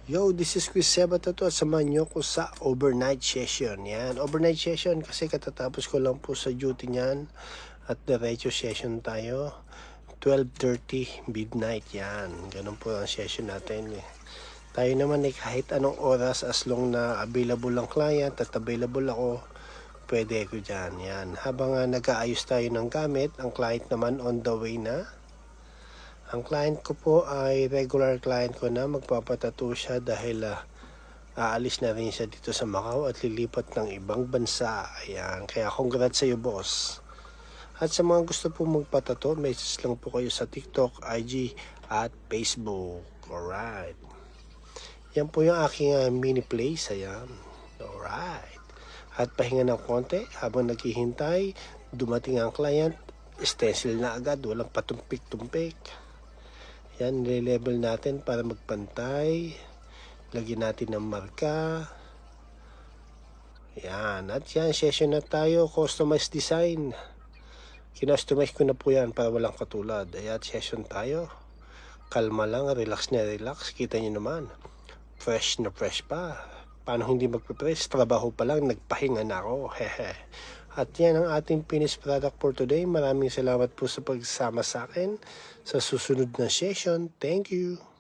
Yo, this is Chris Seba Tato at samahan nyo ko sa overnight session. Yan, overnight session kasi katatapos ko lang po sa duty niyan at diretso session tayo. 12:30 midnight yan. Ganun po ang session natin. Tayo naman kahit anong oras as long na available ang client at available ako, pwede ko dyan. Yan. Habang nag-aayos tayo ng gamit, ang client naman on the way na. Ang client ko po ay regular client ko na, magpapatato siya dahil aalis na rin siya dito sa Macau at lilipat ng ibang bansa. Ayan, kaya congrats sa iyo, boss. At sa mga gusto po magpatato, message lang po kayo sa TikTok, IG at Facebook. Alright. Yan po yung aking mini place. Ayan. Alright. At pahinga ng konti habang naghihintay, dumating ang client, stencil na agad, walang patumpik-tumpik. Yan, nile-level natin para magpantay. Lagyan natin ng marka. Yan, at yan, session na tayo, customized design. Kinostomize ko na po yan para walang katulad. Ayan, session tayo. Kalma lang, relax na relax. Kita nyo naman, fresh na fresh pa. Paano hindi magpe-press? Trabaho pa lang, nagpahinga na ako. Hehe. At yan ang ating finished product for today. Maraming salamat po sa pagsama sa akin sa susunod na session. Thank you.